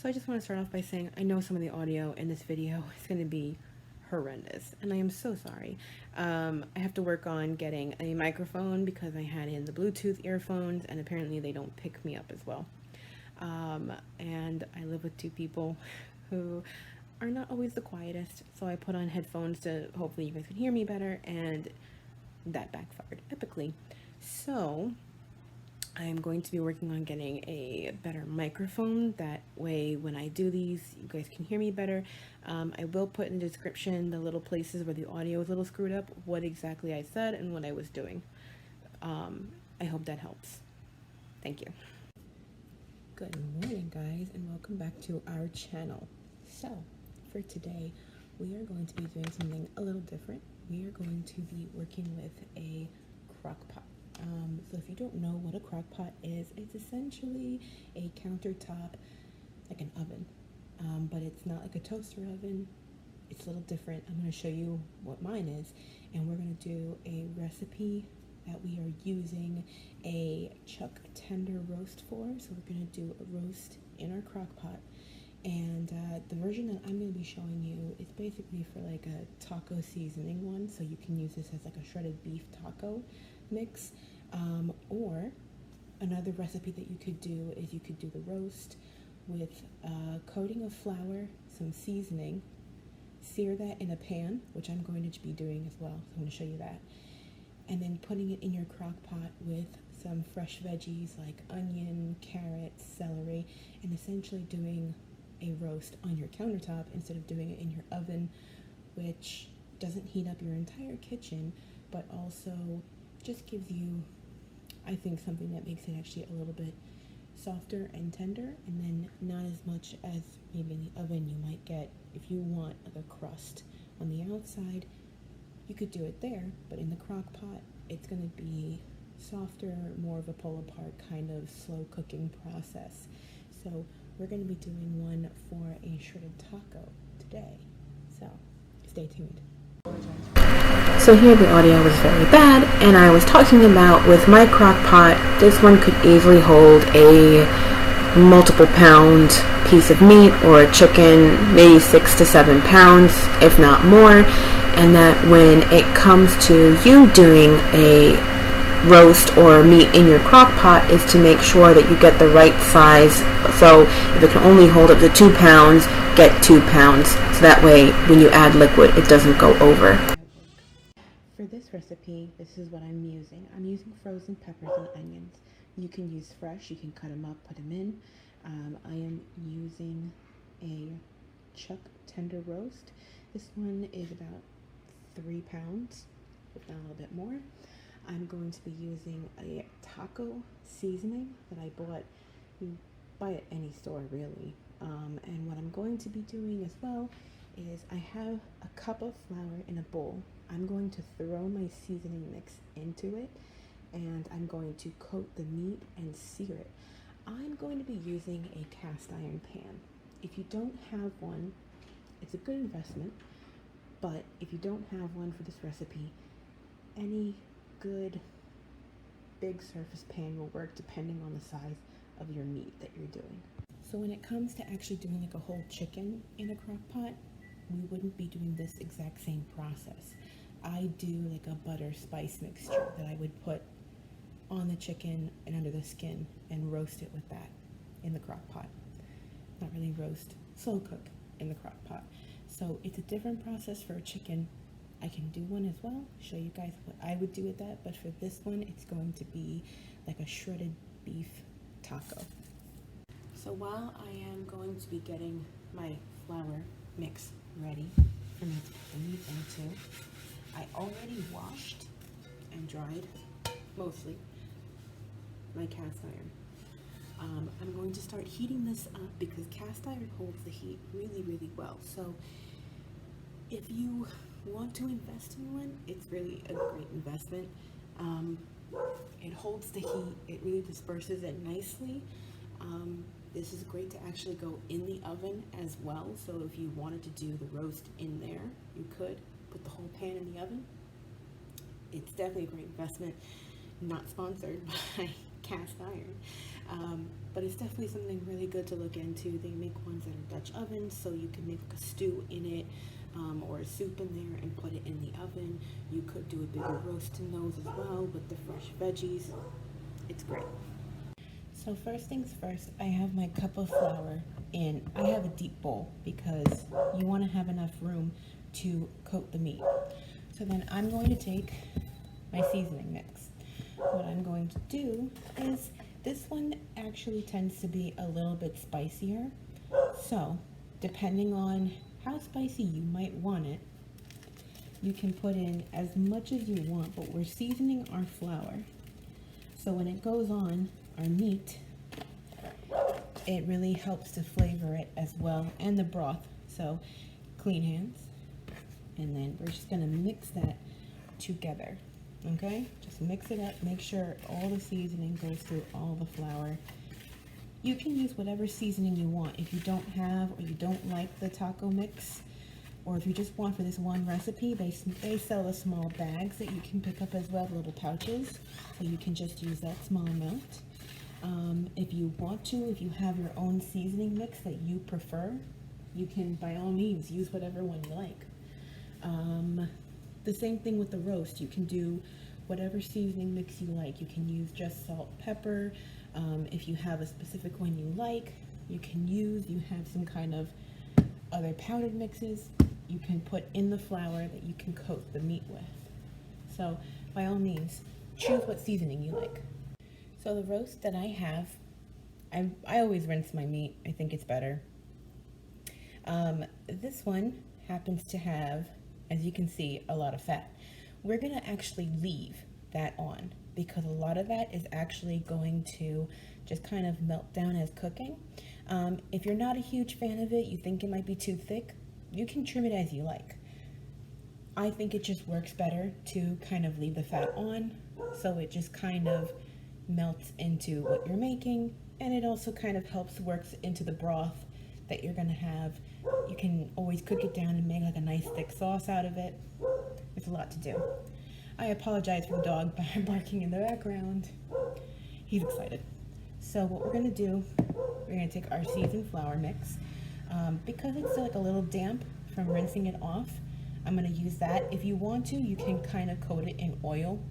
So I just want to start off by saying I know some of the audio in this video is going to be horrendous, and I am so sorry. I have to work on getting a microphone because I had in the Bluetooth earphones, and apparently they don't pick me up as well. And I live with two people who are not always the quietest, so I put on headphones to hopefully you guys can hear me better, and that backfired epically. So I'm going to be working on getting a better microphone. That way, when I do these, you guys can hear me better. I will put in the description the little places where the audio is a little screwed up, what exactly I said and what I was doing. I hope that helps. Thank you. Good morning, guys, and welcome back to our channel. So, for today, we are going to be doing something a little different. We are going to be working with a crock pot. So if you don't know what a crock pot is, it's essentially a countertop, like an oven, but it's not like a toaster oven. It's a little different. I'm going to show you what mine is, and we're going to do a recipe that we are using a chuck tender roast for. So we're going to do a roast in our crock pot, and the version that I'm going to be showing you is basically for like a taco seasoning one, so you can use this as like a shredded beef taco mix. Or another recipe that you could do is you could do the roast with a coating of flour, some seasoning, sear that in a pan, which I'm going to be doing as well, so I'm going to show you that, and then putting it in your crock pot with some fresh veggies like onion, carrots, celery, and essentially doing a roast on your countertop instead of doing it in your oven, which doesn't heat up your entire kitchen, but also just gives you, I think, something that makes it actually a little bit softer and tender, and then not as much as maybe in the oven you might get if you want like a crust on the outside. You could do it there, but in the crock pot it's going to be softer, more of a pull apart kind of slow cooking process. So we're going to be doing one for a shredded taco today, so stay tuned. So here the audio was very bad, and I was talking about with my crock pot, this one could easily hold a multiple pound piece of meat or a chicken, maybe 6 to 7 pounds, if not more, and that when it comes to you doing a roast or meat in your crock pot is to make sure that you get the right size. So if it can only hold up to 2 pounds, get 2 pounds, so that way when you add liquid it doesn't go over. For this recipe, this is what I'm using. I'm using frozen peppers and onions. You can use fresh, you can cut them up, put them in. I am using a chuck tender roast. This one is about 3 pounds, if not a little bit more. I'm going to be using a taco seasoning that I bought. You buy at any store really. And what I'm going to be doing as well is I have a cup of flour in a bowl. I'm going to throw my seasoning mix into it, and I'm going to coat the meat and sear it. I'm going to be using a cast iron pan. If you don't have one, it's a good investment, but if you don't have one for this recipe, any good big surface pan will work depending on the size of your meat that you're doing. So when it comes to actually doing like a whole chicken in a crock pot, we wouldn't be doing this exact same process. I do like a butter spice mixture that I would put on the chicken and under the skin and roast it with that in the crock pot. Not really roast, slow cook in the crock pot. So it's a different process for a chicken. I can do one as well, show you guys what I would do with that, but for this one it's going to be like a shredded beef taco. So while I am going to be getting my flour mix ready for me to put the meat into, I already washed and dried, mostly, my cast iron. I'm going to start heating this up because cast iron holds the heat really, really well. So if you want to invest in one, it's really a great investment. It holds the heat, it really disperses it nicely. This is great to actually go in the oven as well. So if you wanted to do the roast in there, you could put the whole pan in the oven. It's definitely a great investment. Not sponsored by cast iron. but it's definitely something really good to look into. They make ones that are Dutch ovens, so you can make like a stew in it, or a soup in there and put it in the oven. You could do a bigger roast in those as well with the fresh veggies. It's great. So first things first, I have my cup of flour in. I have a deep bowl because you want to have enough room to coat the meat. So then I'm going to take my seasoning mix. What I'm going to do is, this one actually tends to be a little bit spicier. So depending on how spicy you might want it, you can put in as much as you want, but we're seasoning our flour. So when it goes on our meat, it really helps to flavor it as well, and the broth. So clean hands, and then we're just gonna mix that together, okay? Just mix it up, make sure all the seasoning goes through all the flour. You can use whatever seasoning you want. If you don't have, or you don't like the taco mix, or if you just want for this one recipe, they sell the small bags that you can pick up as well, the little pouches, so you can just use that small amount. If you want to, if you have your own seasoning mix that you prefer, you can by all means use whatever one you like. The same thing with the roast. You can do whatever seasoning mix you like. You can use just salt, pepper. If you have a specific one you like, you can use. You have some kind of other powdered mixes you can put in the flour that you can coat the meat with. So by all means, choose what seasoning you like. So the roast that I have, I always rinse my meat. I think it's better. This one happens to have, as you can see, a lot of fat. We're gonna actually leave that on because a lot of that is actually going to just kind of melt down as cooking. If you're not a huge fan of it, you think it might be too thick, you can trim it as you like. I think it just works better to kind of leave the fat on, so it just kind of melts into what you're making, and it also kind of works into the broth that you're gonna have. You can always cook it down and make like a nice thick sauce out of it. It's a lot to do. I apologize for the dog barking in the background. He's excited. So what we're gonna do, we're gonna take our seasoned flour mix. Because it's like a little damp from rinsing it off, I'm gonna use that. If you want to, you can kind of coat it in oil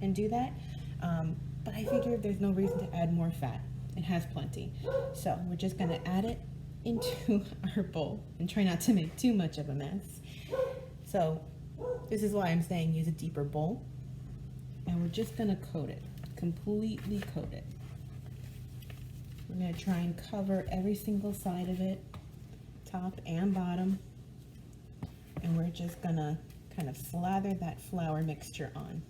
and do that. But I figured there's no reason to add more fat. It has plenty. So we're just gonna add it into our bowl and try not to make too much of a mess. So this is why I'm saying use a deeper bowl. And we're just gonna coat it, completely coat it. We're gonna try and cover every single side of it, top and bottom. And we're just gonna kind of slather that flour mixture on.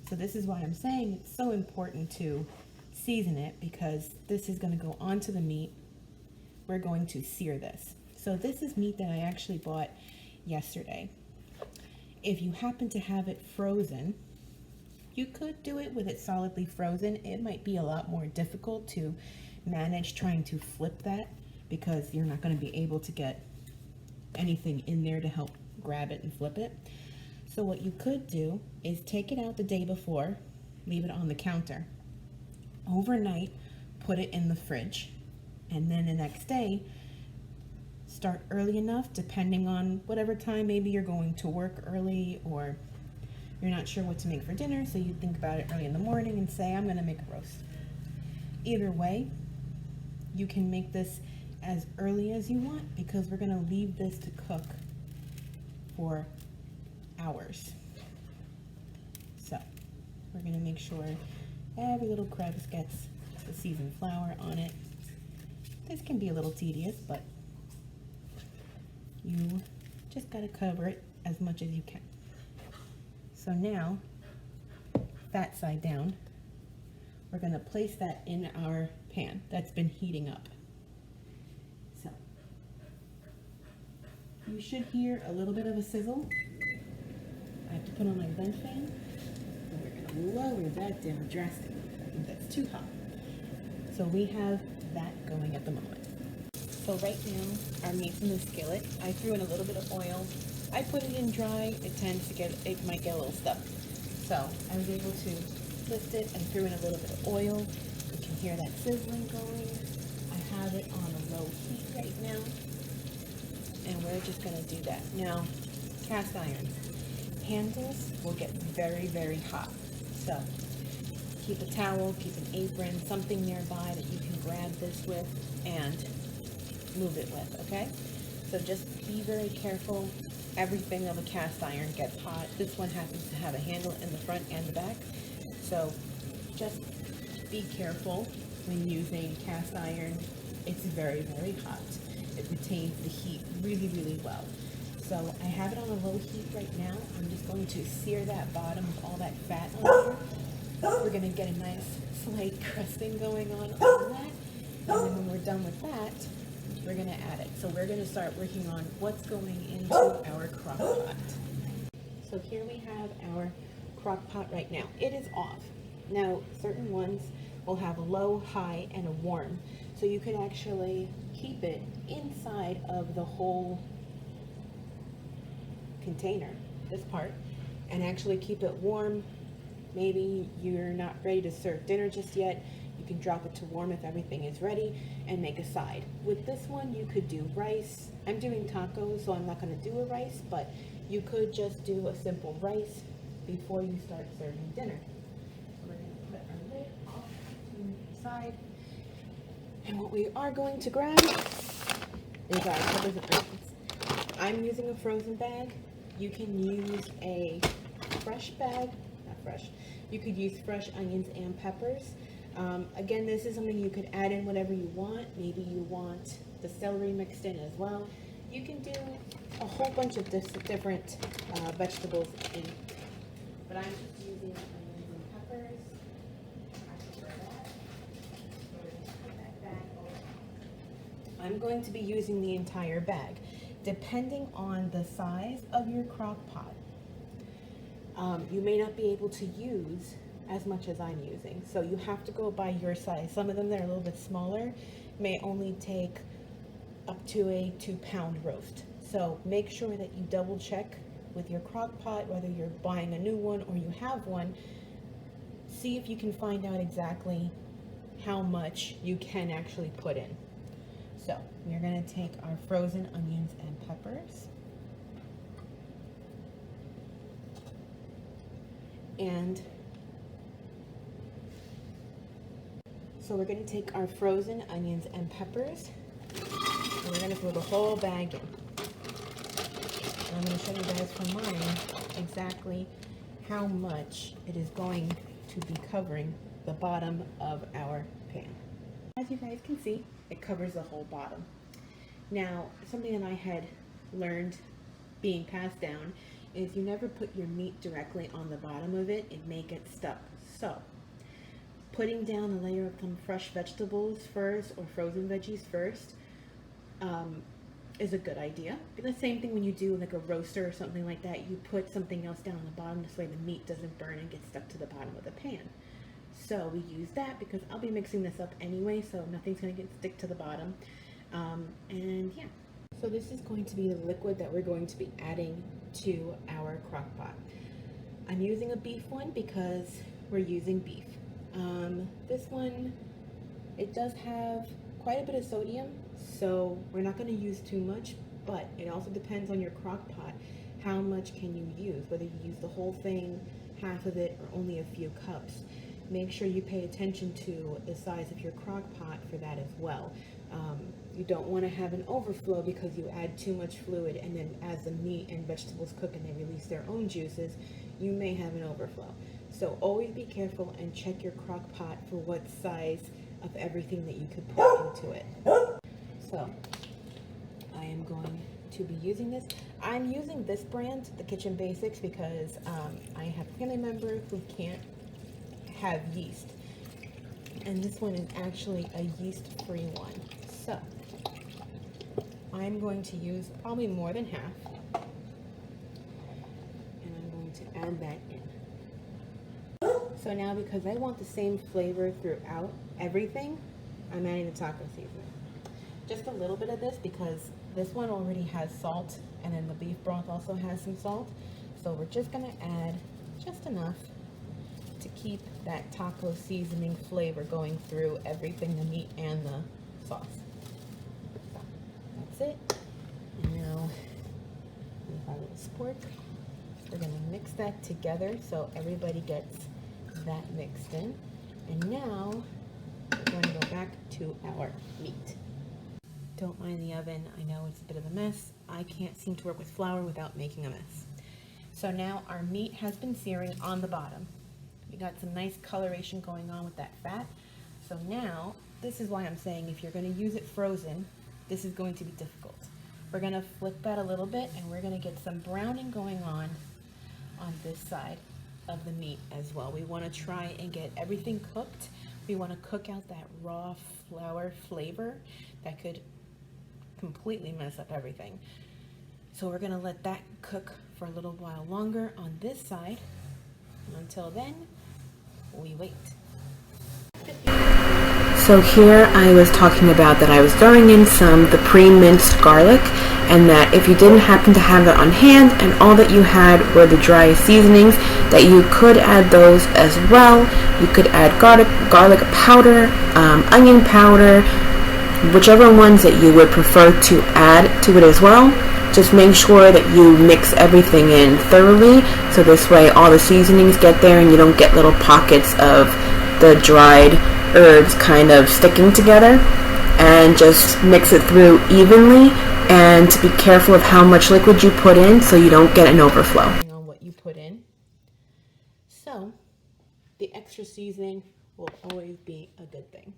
So this is why I'm saying it's so important to season it, because this is gonna go onto the meat. We're going to sear this. So this is meat that I actually bought yesterday. If you happen to have it frozen, you could do it with it solidly frozen. It might be a lot more difficult to manage trying to flip that, because you're not going to be able to get anything in there to help grab it and flip it. So what you could do is take it out the day before, leave it on the counter. Overnight, put it in the fridge, and then the next day, start early enough, depending on whatever time. Maybe you're going to work early, or you're not sure what to make for dinner, so you think about it early in the morning and say, I'm going to make a roast. Either way, you can make this as early as you want, because we're going to leave this to cook for hours. So we're going to make sure every little crevice gets the seasoned flour on it. This can be a little tedious, but you just got to cover it as much as you can. So now, that side down, we're going to place that in our pan that's been heating up. So you should hear a little bit of a sizzle. I have to put on my vent fan, and we're going to lower that down drastically. I think that's too hot. So we have that going at the moment. So right now, our meat's in the skillet. I threw in a little bit of oil. I put it in dry. It might get a little stuck. So I was able to lift it and threw in a little bit of oil. You can hear that sizzling going. I have it on a low heat right now, and we're just going to do that. Now, cast iron handles will get very, very hot, so keep a towel, keep an apron, something nearby that you can grab this with and move it with, okay? So just be very careful. Everything of a cast iron gets hot. This one happens to have a handle in the front and the back, so just be careful when using cast iron. It's very, very hot. It retains the heat really, really well. So I have it on a low heat right now. I'm just going to sear that bottom with all that fat on there. We're going to get a nice slight crusting going on that. And then when we're done with that, we're going to add it. So we're going to start working on what's going into our crock pot. So here we have our crock pot right now. It is off. Now, certain ones will have a low, high, and a warm. So you could actually keep it inside of the whole container, this part, and actually keep it warm. Maybe you're not ready to serve dinner just yet. You can drop it to warm if everything is ready and make a side. With this one, you could do rice. I'm doing tacos, so I'm not going to do a rice, but you could just do a simple rice before you start serving dinner. So we're going to put our lid off to the side. And what we are going to grab is our peppers and onions. I'm using a frozen bag. You can use a fresh bag, not fresh. You could use fresh onions and peppers. Again, this is something you could add in whatever you want. Maybe you want the celery mixed in as well. You can do a whole bunch of different vegetables in. But I'm just using onions and peppers. I prefer that. So we're going to put that bag over. I'm going to be using the entire bag. Depending on the size of your crock pot, you may not be able to use as much as I'm using. So you have to go by your size. Some of them that are a little bit smaller may only take up to a 2-pound roast. So make sure that you double check with your crock pot, whether you're buying a new one or you have one. See if you can find out exactly how much you can actually put in. So we're going to take our frozen onions and peppers, and so we're going to take our frozen onions and peppers, and we're going to throw the whole bag in. And I'm going to show you guys from mine exactly how much it is going to be covering the bottom of our pan. As you guys can see, it covers the whole bottom. Now, something that I had learned being passed down is you never put your meat directly on the bottom of it. It may get stuck. So, putting down a layer of some fresh vegetables first or frozen veggies first is a good idea. The same thing when you do like a roaster or something like that. You put something else down on the bottom this way the meat doesn't burn and get stuck to the bottom of the pan. So we use that because I'll be mixing this up anyway, so nothing's going to stick to the bottom. And yeah, so this is going to be the liquid that we're going to be adding to our crock pot. I'm using a beef one because we're using beef. This one, it does have quite a bit of sodium, so we're not going to use too much, but it also depends on your crock pot. How much can you use, whether you use the whole thing, half of it, or only a few cups. Make sure you pay attention to the size of your crock pot for that as well. You don't want to have an overflow because you add too much fluid, and then as the meat and vegetables cook and they release their own juices, you may have an overflow. So always be careful and check your crock pot for what size of everything that you could put into it. So I am going to be using this. I'm using this brand, the Kitchen Basics, because I have a family member who can't have yeast, and this one is actually a yeast-free one. So I'm going to use probably more than half, and I'm going to add that in. So now, because I want the same flavor throughout everything, I'm adding the taco seasoning. Just a little bit of this because this one already has salt, and then the beef broth also has some salt. So we're just going to add just enough to keep that taco seasoning flavor going through everything, the meat and the sauce. So, that's it. And now we have our little spork. We're going to mix that together so everybody gets that mixed in. And now we're going to go back to our meat. Don't mind the oven. I know it's a bit of a mess. I can't seem to work with flour without making a mess. So now our meat has been searing on the bottom. We got some nice coloration going on with that fat. So now, this is why I'm saying if you're going to use it frozen, this is going to be difficult. We're going to flip that a little bit and we're going to get some browning going on this side of the meat as well. We want to try and get everything cooked. We want to cook out that raw flour flavor that could completely mess up everything. So we're going to let that cook for a little while longer on this side. Until then, we wait. So here I was talking about that I was throwing in the pre-minced garlic, and that if you didn't happen to have that on hand and all that you had were the dry seasonings, that you could add those as well. You could add garlic powder, onion powder, whichever ones that you would prefer to add to it as well. Just make sure that you mix everything in thoroughly, so this way all the seasonings get there and you don't get little pockets of the dried herbs kind of sticking together. And just mix it through evenly, and be careful of how much liquid you put in so you don't get an overflow. On what you put in. So the extra seasoning will always be a good thing.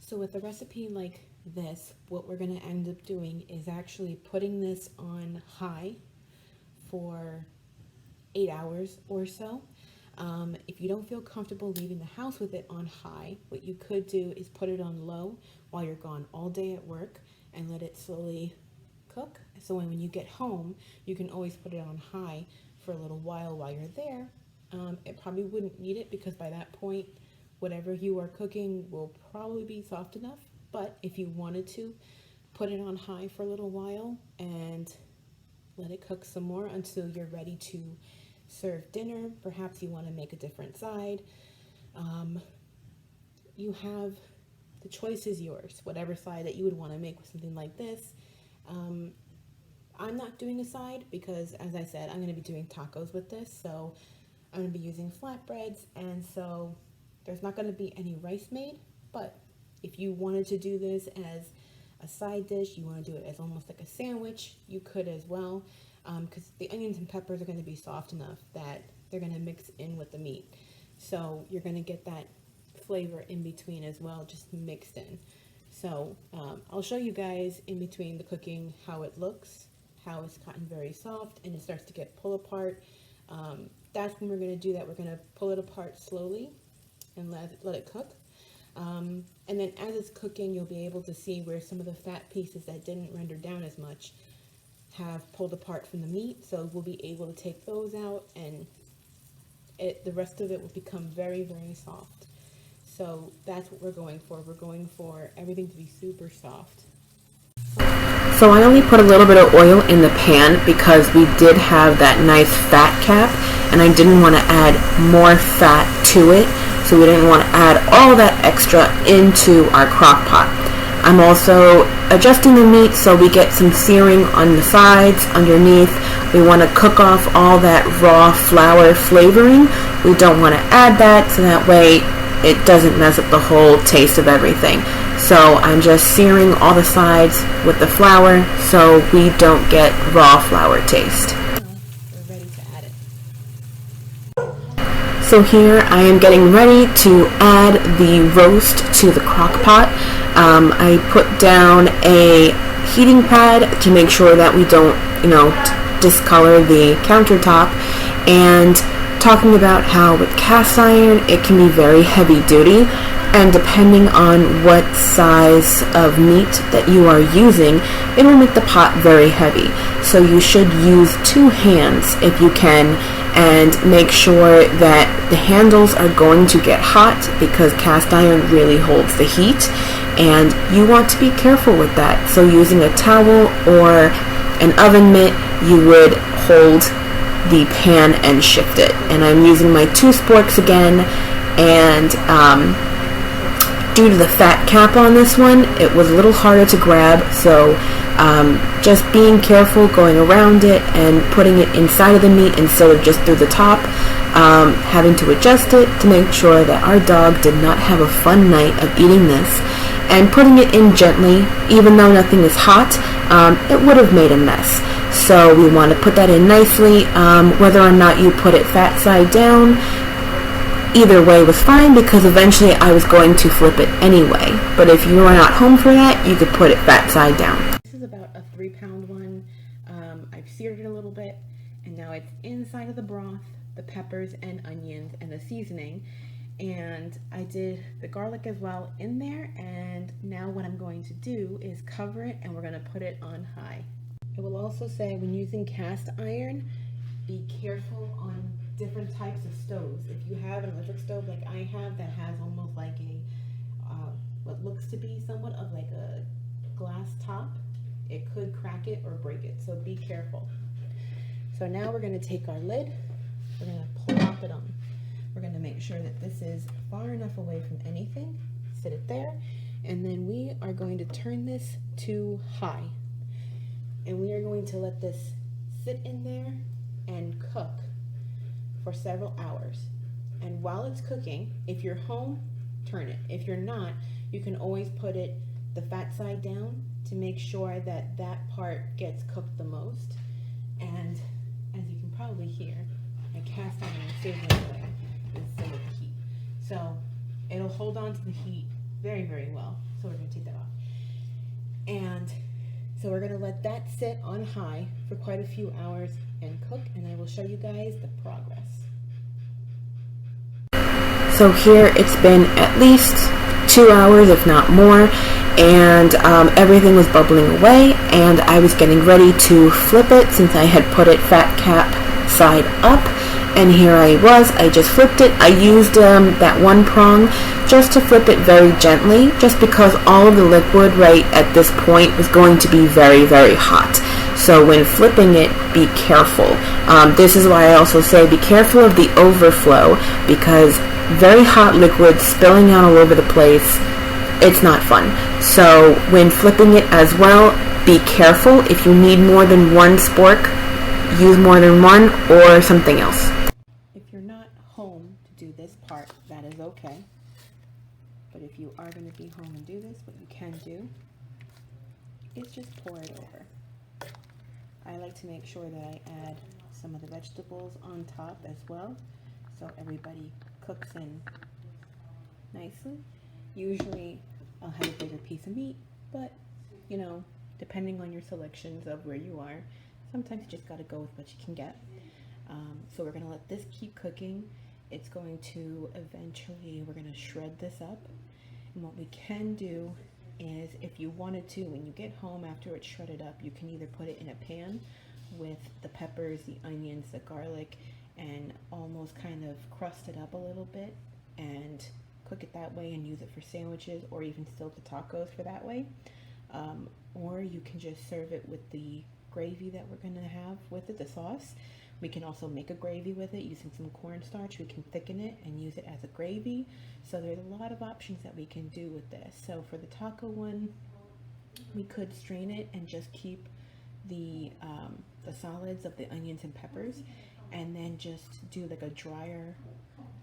So with a recipe like this, what we're going to end up doing is actually putting this on high for 8 hours or so. If you don't feel comfortable leaving the house with it on high, what you could do is put it on low while you're gone all day at work and let it slowly cook. So when you get home, you can always put it on high for a little while you're there. It probably wouldn't need it because by that point, whatever you are cooking will probably be soft enough. But if you wanted to, put it on high for a little while and let it cook some more until you're ready to serve dinner. Perhaps you want to make a different side. You have, the choice is yours, whatever side that you would want to make with something like this. I'm not doing a side because, as I said, I'm going to be doing tacos with this, so I'm going to be using flatbreads, and so there's not going to be any rice made. But if you wanted to do this as a side dish, you want to do it as almost like a sandwich, you could as well, because the onions and peppers are going to be soft enough that they're going to mix in with the meat. So you're going to get that flavor in between as well, just mixed in. So I'll show you guys in between the cooking how it looks, how it's gotten very soft and it starts to get pull apart. That's when we're going to do that. We're going to pull it apart slowly and let it cook. And then as it's cooking, you'll be able to see where some of the fat pieces that didn't render down as much have pulled apart from the meat. So we'll be able to take those out, and the rest of it will become very, very soft. So that's what we're going for. We're going for everything to be super soft. So I only put a little bit of oil in the pan because we did have that nice fat cap, and I didn't want to add more fat to it. So we didn't want to add all that extra into our crock pot. I'm also adjusting the meat so we get some searing on the sides, underneath. We want to cook off all that raw flour flavoring. We don't want to add that, so that way it doesn't mess up the whole taste of everything. So I'm just searing all the sides with the flour so we don't get raw flour taste. We're ready to add it. So here I am getting ready to add the roast to the crock pot. I put down a heating pad to make sure that we don't, discolor the countertop, and talking about how with cast iron it can be very heavy duty, and depending on what size of meat that you are using, it will make the pot very heavy. So you should use 2 hands if you can, and make sure that the handles are going to get hot because cast iron really holds the heat, and you want to be careful with that. So using a towel or an oven mitt, you would hold the pan and shift it. And I'm using my 2 sporks again, and due to the fat cap on this one, it was a little harder to grab, so just being careful going around it and putting it inside of the meat instead of just through the top, having to adjust it to make sure that our dog did not have a fun night of eating this, and putting it in gently, even though nothing is hot, it would have made a mess. So we want to put that in nicely, whether or not you put it fat side down. Either way was fine, because eventually I was going to flip it anyway. But if you are not home for that, you could put it fat side down. This is about a 3-pound one. I've seared it a little bit, and now it's inside of the broth, the peppers and onions and the seasoning. And I did the garlic as well in there, and now what I'm going to do is cover it, and we're going to put it on high. It will also say when using cast iron, be careful on different types of stoves. If you have an electric stove like I have that has almost like a what looks to be somewhat of like a glass top, it could crack it or break it, so be careful. So now we're going to take our lid, we're going to plop it on. We're going to make sure that this is far enough away from anything, sit it there, and then we are going to turn this to high, and we are going to let this sit in there and cook for several hours. And while it's cooking, if you're home, turn it. If you're not, you can always put it the fat side down to make sure that that part gets cooked the most. And as you can probably hear, my cast iron is sizzling away with some of the heat. So it'll hold on to the heat very, very well. So we're going to take that off. And so we're going to let that sit on high for quite a few hours and cook, and I will show you guys the progress. So here it's been at least 2 hours, if not more, and everything was bubbling away, and I was getting ready to flip it since I had put it fat cap side up, and here I was. I just flipped it. I used that one prong just to flip it very gently, just because all of the liquid right at this point was going to be very, very hot. So when flipping it, be careful. This is why I also say be careful of the overflow, because very hot liquid spilling out all over the place, it's not fun. So when flipping it as well, be careful. If you need more than one spork, use more than one or something else. If you're not home to do this part, that is okay. But if you are going to be home and do this, what you can do is just pour it over. I like to make sure that I add some of the vegetables on top as well, so everybody cooks in nicely. Usually I'll have a bigger piece of meat, but you know, depending on your selections of where you are, sometimes you just got to go with what you can get. So we're going to let this keep cooking. It's going to eventually, we're going to shred this up. And what we can do is, if you wanted to, when you get home after it's shredded up, you can either put it in a pan with the peppers, the onions, the garlic, and almost kind of crust it up a little bit and cook it that way and use it for sandwiches, or even still the tacos for that way. Or you can just serve it with the gravy that we're going to have with it, the sauce. We can also make a gravy with it using some cornstarch. We can thicken it and use it as a gravy. So there's a lot of options that we can do with this. So for the taco one, we could strain it and just keep the solids of the onions and peppers, and then just do like a drier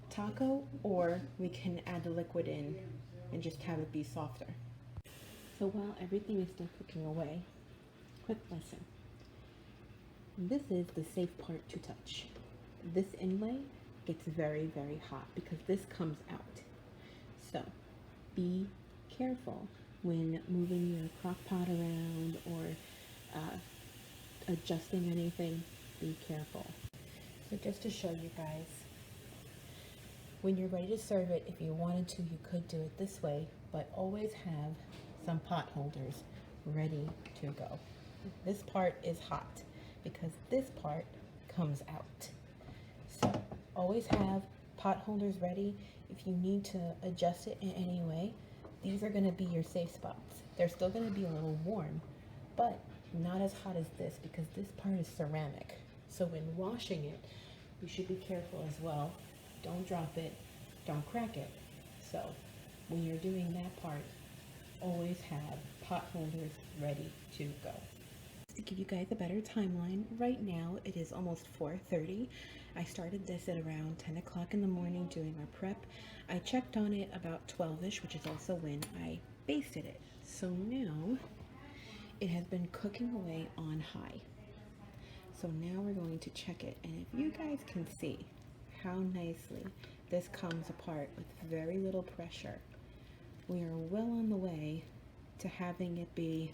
taco, or we can add the liquid in and just have it be softer. So while everything is still cooking away, quick lesson. This is the safe part to touch. This inlay gets very, very hot because this comes out. So be careful when moving your crock pot around or adjusting anything. Be careful. So just to show you guys, when you're ready to serve it, if you wanted to, you could do it this way, but always have some pot holders ready to go. This part is hot because this part comes out. So always have pot holders ready. If you need to adjust it in any way, these are going to be your safe spots. They're still going to be a little warm, but not as hot as this, because this part is ceramic. So when washing it, you should be careful as well. Don't drop it. don't crack it. So when you're doing that part, always have pot holders ready to go. To give you guys a better timeline, right now it is almost 4:30. I started this at around 10 o'clock in the morning doing our prep. I checked on it about 12ish, which is also when I basted it. So now it has been cooking away on high. So now we're going to check it, and if you guys can see how nicely this comes apart with very little pressure, we are well on the way to having it be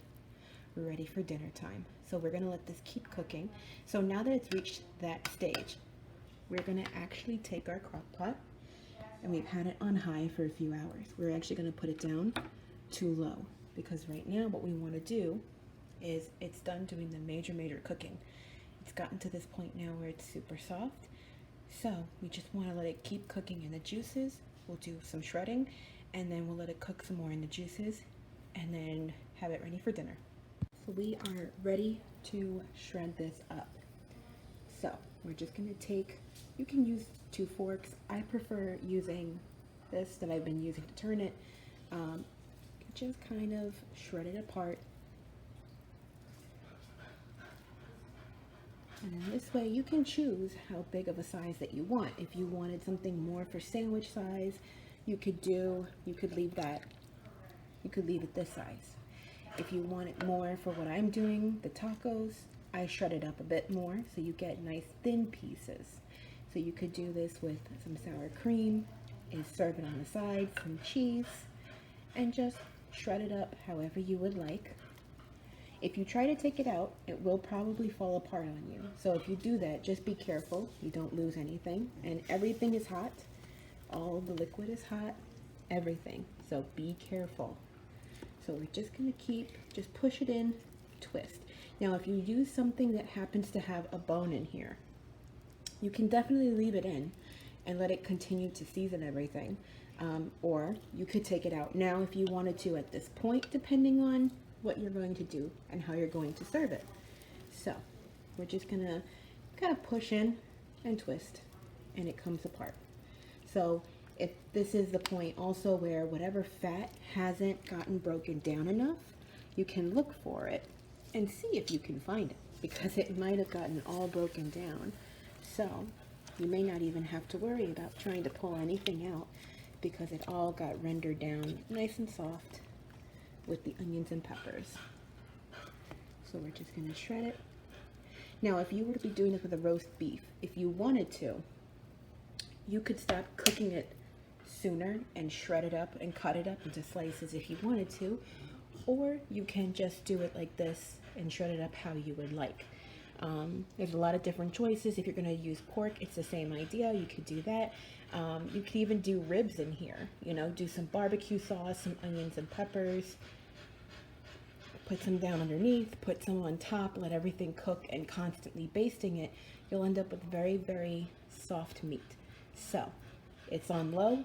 ready for dinner time. So we're gonna let this keep cooking. So now that it's reached that stage, we're gonna actually take our crock pot, and we've had it on high for a few hours. We're actually gonna put it down to low, because right now what we wanna do is it's done doing the major cooking. It's gotten to this point now where it's super soft. So we just wanna let it keep cooking in the juices. We'll do some shredding, and then we'll let it cook some more in the juices, and then have it ready for dinner. So we are ready to shred this up. So we're just gonna take, you can use 2 forks. I prefer using this that I've been using to turn it. Just kind of shred it apart. And then this way you can choose how big of a size that you want. If you wanted something more for sandwich size, you could leave it this size. If you want it more for what I'm doing, the tacos, I shred it up a bit more so you get nice thin pieces. So you could do this with some sour cream and serve it on the side, some cheese, and just shred it up however you would like. If you try to take it out, it will probably fall apart on you. So if you do that, just be careful you don't lose anything. And everything is hot. All the liquid is hot, everything. So be careful. So we're just gonna just push it in, twist. Now if you use something that happens to have a bone in here, you can definitely leave it in and let it continue to season everything. Or you could take it out now if you wanted to at this point, depending on what you're going to do and how you're going to serve it. So we're just gonna kind of push in and twist, and it comes apart. So if this is the point also where whatever fat hasn't gotten broken down enough, you can look for it and see if you can find it, because it might have gotten all broken down. So you may not even have to worry about trying to pull anything out, because it all got rendered down nice and soft with the onions and peppers. So we're just gonna shred it. Now if you were to be doing this with a roast beef, if you wanted to, you could stop cooking it sooner and shred it up and cut it up into slices if you wanted to, or you can just do it like this and shred it up how you would like. There's a lot of different choices. If you're going to use pork, it's the same idea. You could do that. You could even do ribs in here, do some barbecue sauce, some onions and peppers, put some down underneath, put some on top, let everything cook, and constantly basting it. You'll end up with very soft meat. So it's on low.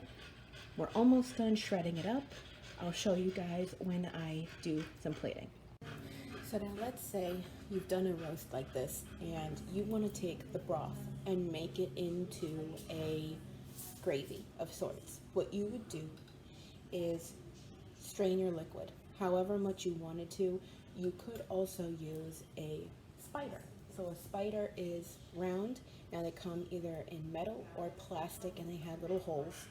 We're almost done shredding it up. I'll show you guys when I do some plating. So now let's say you've done a roast like this and you want to take the broth and make it into a gravy of sorts. What you would do is strain your liquid however much you wanted to. You could also use a spider. So a spider is round. Now they come either in metal or plastic, and they have little holes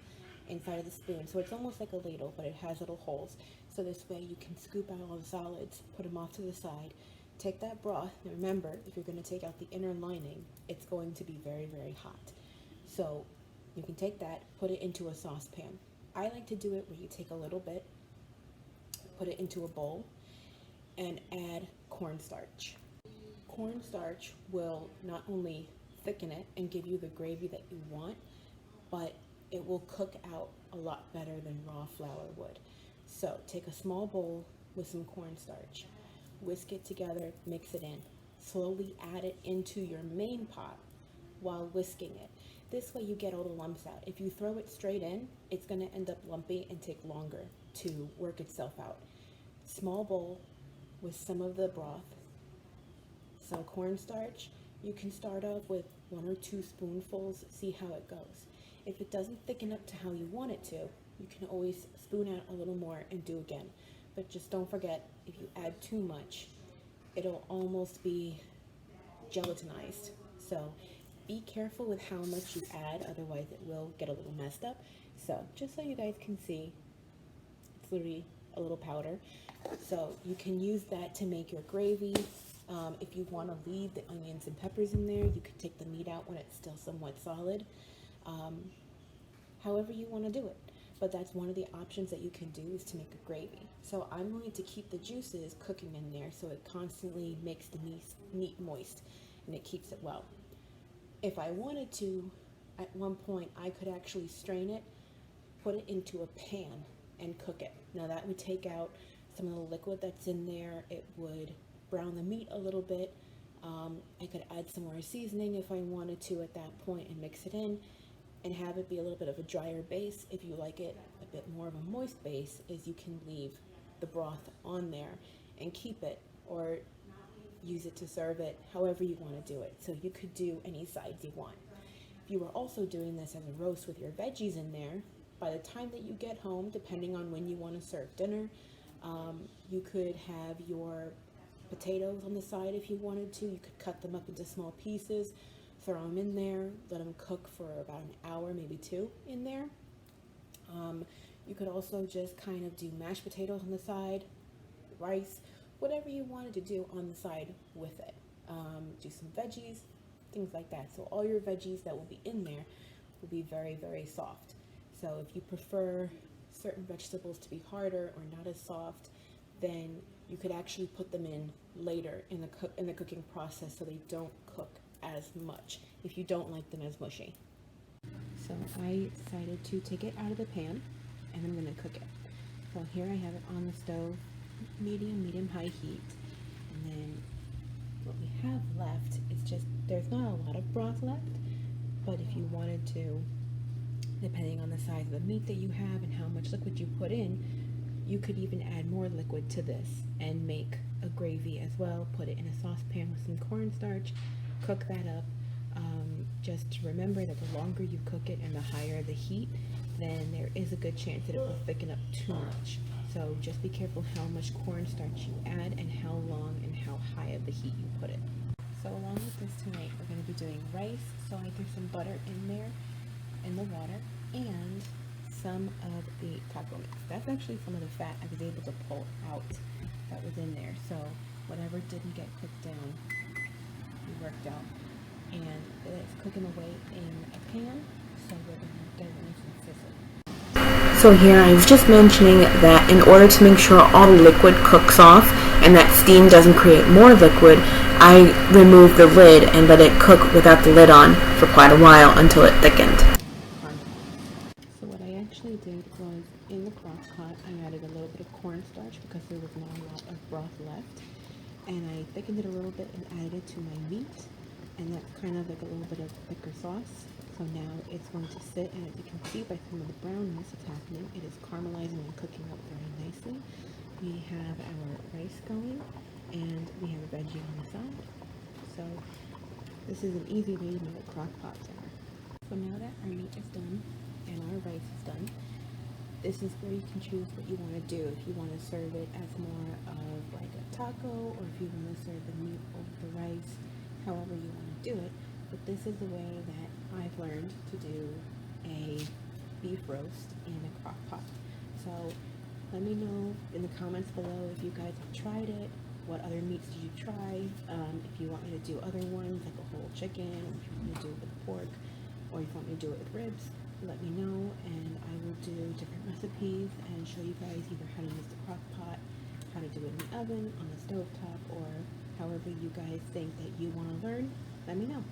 inside of the spoon. So it's almost like a ladle, but it has little holes. So this way you can scoop out all the solids, put them off to the side, take that broth. Now remember, if you're going to take out the inner lining, it's going to be very hot. So you can take that, put it into a saucepan. I like to do it where you take a little bit, put it into a bowl, and add cornstarch. Cornstarch will not only thicken it and give you the gravy that you want, but it will cook out a lot better than raw flour would. So take a small bowl with some cornstarch, whisk it together, mix it in, slowly add it into your main pot while whisking it. This way you get all the lumps out. If you throw it straight in, it's going to end up lumpy and take longer to work itself out. Small bowl with some of the broth, some cornstarch. You can start off with 1 or 2 spoonfuls, see how it goes. If it doesn't thicken up to how you want it to, you can always spoon out a little more and do again. But just don't forget, if you add too much, it'll almost be gelatinized. So be careful with how much you add, otherwise it will get a little messed up. So just so you guys can see, it's literally a little powder. So you can use that to make your gravy. If you want to leave the onions and peppers in there, you could take the meat out when it's still somewhat solid. However you want to do it. But that's one of the options that you can do, is to make a gravy. So I'm going to keep the juices cooking in there so it constantly makes the meat moist and it keeps it well. If I wanted to, at one point I could actually strain it, put it into a pan and cook it. Now that would take out some of the liquid that's in there. It would brown the meat a little bit. I could add some more seasoning if I wanted to at that point and mix it in and have it be a little bit of a drier base. If you like it a bit more of a moist base, is you can leave the broth on there and keep it, or use it to serve it, however you want to do it. So you could do any sides you want. If you were also doing this as a roast with your veggies in there, by the time that you get home, depending on when you want to serve dinner, you could have your potatoes on the side if you wanted to. You could cut them up into small pieces, throw them in there, let them cook for about an hour, maybe 2 in there. You could also just kind of do mashed potatoes on the side, rice, whatever you wanted to do on the side with it. Do some veggies, things like that. So all your veggies that will be in there will be very, very soft. So if you prefer certain vegetables to be harder or not as soft, then you could actually put them in later in the cooking process so they don't cook as much if you don't like them as mushy. So I decided to take it out of the pan and I'm going to cook it. So here I have it on the stove, medium-high heat, and then what we have left is just, there's not a lot of broth left, but if you wanted to, depending on the size of the meat that you have and how much liquid you put in, you could even add more liquid to this and make a gravy as well. Put it in a saucepan with some cornstarch, cook that up. Just remember that the longer you cook it and the higher the heat, then there is a good chance that it will thicken up too much. So just be careful how much cornstarch you add and how long and how high of the heat you put it. So along with this tonight, we're going to be doing rice. So I threw some butter in there in the water and some of the taco mix. That's actually some of the fat I was able to pull out that was in there. So whatever didn't get cooked down, we worked out. And it's cooking away in a pan, so we're going to get it nice and sizzling. So here I was just mentioning that in order to make sure all the liquid cooks off and that steam doesn't create more liquid, I removed the lid and let it cook without the lid on for quite a while until it thickened. So what I actually did was, in the crock pot, I added a little bit of cornstarch because there was not a lot of broth left, and I thickened it a little bit and added it to my meat. And that's kind of like a little bit of thicker sauce. So now it's going to sit, and as you can see by some of the brownness that's happening, it is caramelizing and cooking up very nicely. We have our rice going, and we have a veggie on the side. So this is an easy way to make a crock pot dinner. So now that our meat is done and our rice is done, this is where you can choose what you want to do. If you want to serve it as more of like a taco, or if you want to serve the meat over the rice, however you want to do it. But this is the way that I've learned to do a beef roast in a crock pot. So let me know in the comments below if you guys have tried it. What other meats did you try? If you want me to do other ones like a whole chicken, or if you want me to do it with pork, or if you want me to do it with ribs, let me know, and I will do different recipes and show you guys either how to use the crock pot, how to do it in the oven, on the stove top, or however you guys think that you want to learn. Let me know.